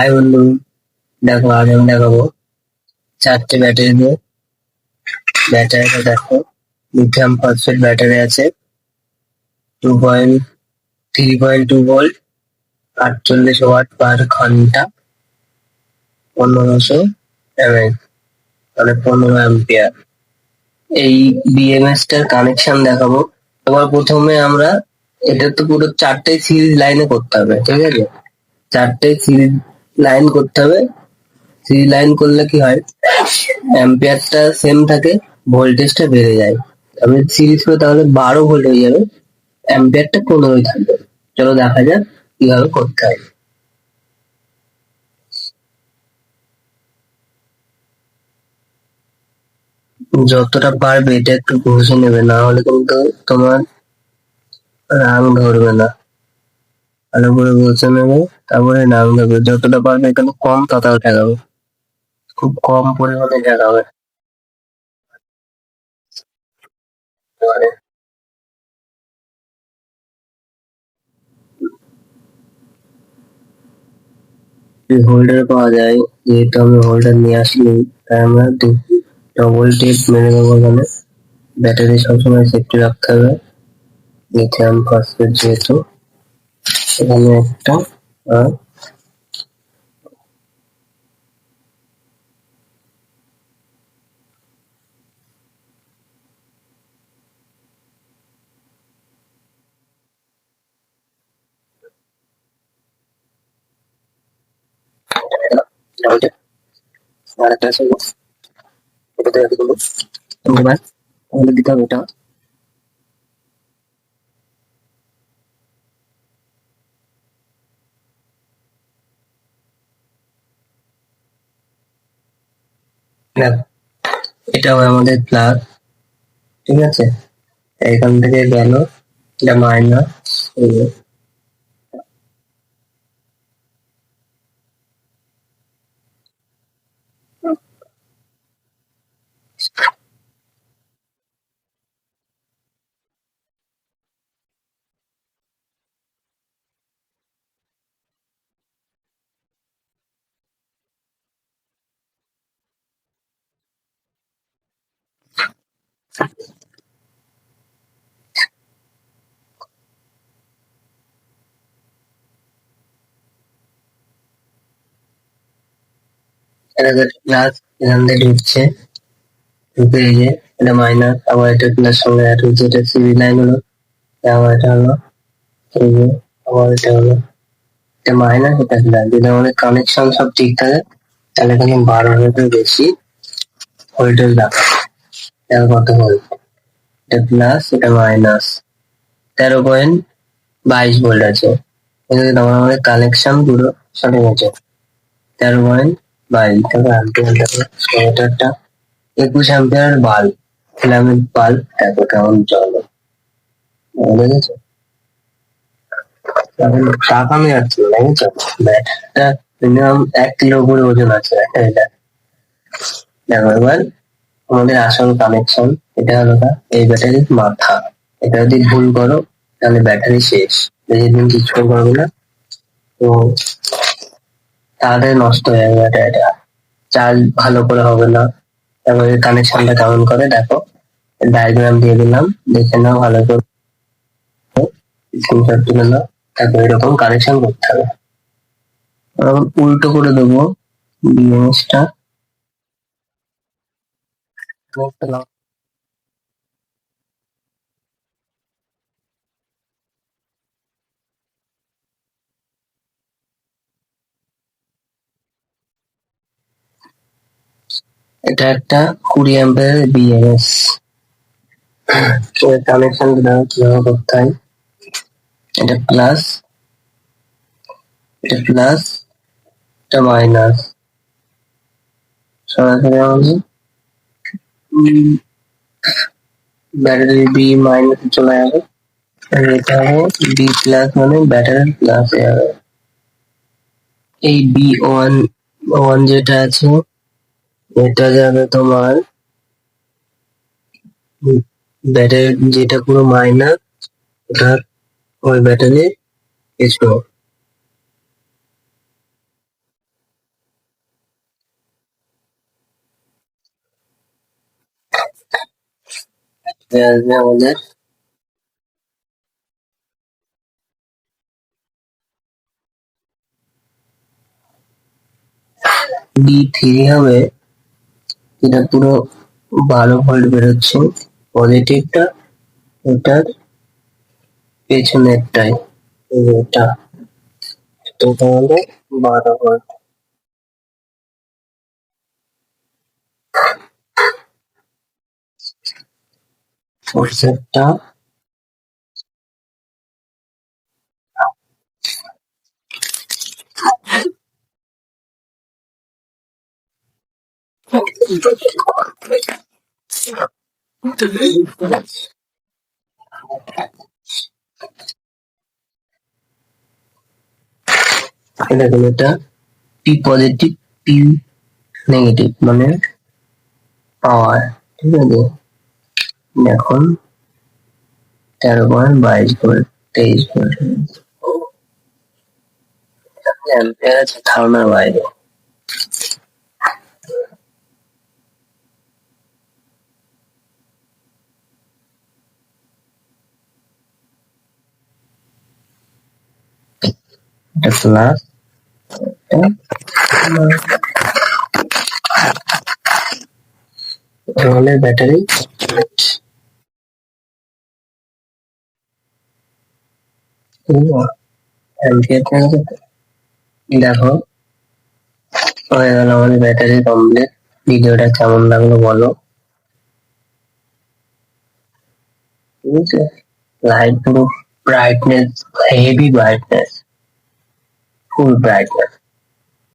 High বন্ধু, দেখো আজ আমি দেখাবো চারটে ব্যাটারি দিয়ে। ব্যাটারিটা দেখো, লিথিয়াম ফসফেট ব্যাটারি আছে, 3.2 ভোল্ট, 48 ওয়াট পার ঘন্টা, 1500 mAh, মানে 15 অ্যাম্পিয়ার। এই বিএমএস টার কানেকশন দেখাবো। এবার প্রথমে আমরা এটা তো পুরো চারটে সিরিজ লাইনে করতে হবে, ঠিক আছে? চারটে সিরিজ লাইন করতে হবে। সিরিজ লাইন করলে কি হয়, অ্যাম্পিয়ারটা সেম থাকে, ভোল্টেজটা বেড়ে যায়। আমি সিরিজ করে তাহলে 12 ভোল্ট হয়ে যাবে, অ্যাম্পিয়ারটা 15 থাকবে। চলো দেখা যাক কিভাবে করতে হয়। যতটা পারবে এটা একটু ঘষে নেবে, না হলে কিন্তু তোমার রাং ধরবে না। ভালো করে ঘষে নেবে, তারপরে রাং ধরবে। যতটা পারবে এখানে কম তাতাও ঠেকাবে, খুব কম পরিমাণে ঠেকাবে। এবারে হোল্ডার পাওয়া যায়, যেহেতু আমি হোল্ডার নিয়ে আসিনি তাই আমরা ডবল টেপ মেরে দেবো এখানে। ব্যাটারি সবসময় সেফটি রাখতে হবে, লিথিয়াম ফসফেট যেহেতু। এখানে একটা, আর ডাবল টেপ, আর একটা আছে এটাতে রাখি করবো। এবার আমাদের দিতে হবে এটা। দেখো, এটাও আমাদের প্লাস, ঠিক আছে? এখান থেকে গেল, এটা মাইনাস। এটা প্লাস, এখান থেকে ঢুকছে, ঢুকে এই যে এটা মাইনাস, আবার এটা প্লাস সঙ্গে অ্যাড হচ্ছে, এটা সিবি লাইন হলো। আবার এটা হলো, এই যে আবার এটা হলো, এটা মাইনাস এটা প্লাস। যদি আমাদের কানেকশন সব ঠিক থাকে তাহলে এখানে 12 বেশি ভোল্টেজ রাখা। এটা কত ভোল্ট, এটা প্লাস এটা মাইনাস, 13.22 ভোল্ট আছে। এখানে তখন আমাদের কানেকশন পুরো সঠিক আছে। 13.22, তারপর অ্যাম্পিয়ারটা 21 অ্যাম্পিয়ার বাল্ব, ফিলামেন্ট বাল্ব। দেখো কেমন চলে, বুঝেছো? এখন টাকানো যাচ্ছে না, বুঝছো? ব্যাটারিটা মিনিমাম 1 কিলো উপরে ওজন আছে একটা এটা। দেখো এবার আমাদের আসল কানেকশন, এটা হলো এই ব্যাটারির মাথা। এটা যদি ভুল করো তাহলে ব্যাটারি শেষ, বেশি দিন কিছু করবে না। তো তাড়াতাড়ি নষ্ট হয়ে যাবে ব্যাটারিটা, চার্জ ভালো করে হবে না। তারপরে কানেকশনটা কেমন করে দেখো, ডায়াগ্রাম দিয়ে দিলাম, দেখে নাও ভালো করে, স্ক্রিনশট তুলে নাও। তারপর এরকম কানেকশন করতে হবে। এখন উল্টো করে দেবো বিএমএসটা। এটা একটা 20 অ্যাম্পিয়ার বিএমএস। কানেকশন দেখো কিভাবে করতে হয়। এটা প্লাস, এটা প্লাস, এটা মাইনাস। সরাসরি আমাদের ব্যাটারি বি মাইনাস চলে যাবে, আর এটা হবে বি প্লাস, মানে ব্যাটারি প্লাস যাবে। এই বি ওয়ান ওয়ান যেটা আছে এটা যাবে তোমার ব্যাটারি, যেটা পুরো মাইনাস, ওটা ওই ব্যাটারি কিছু। আসবে আমাদের D3 হবে, এটা পুরো 12 ভোল্ট বেরোচ্ছে পজিটিভটা, এটার পেছনেরটাই, এটা তো তাহলে 12 ভোল্ট। সোর্সেরটা দেখুন, এটা পি পজিটিভ, পি নেগেটিভ মানে পাওয়ার, ঠিক আছে। এখন 13.22 ভোল্ট, 23 ভোল্ট অ্যাম্পিয়ার আছে ধারণার বাইরে। এটা প্লাস, আমাদের ব্যাটারি অ্যাম্পিয়ার। দেখো, হয়ে গেল আমাদের ব্যাটারি কমপ্লিট। ভিডিওটা কেমন লাগলো বলো, ঠিক আছে। লাইট পুরো ব্রাইটনেস, হেভি ব্রাইটনেস, ফুল ব্রাইটনেস।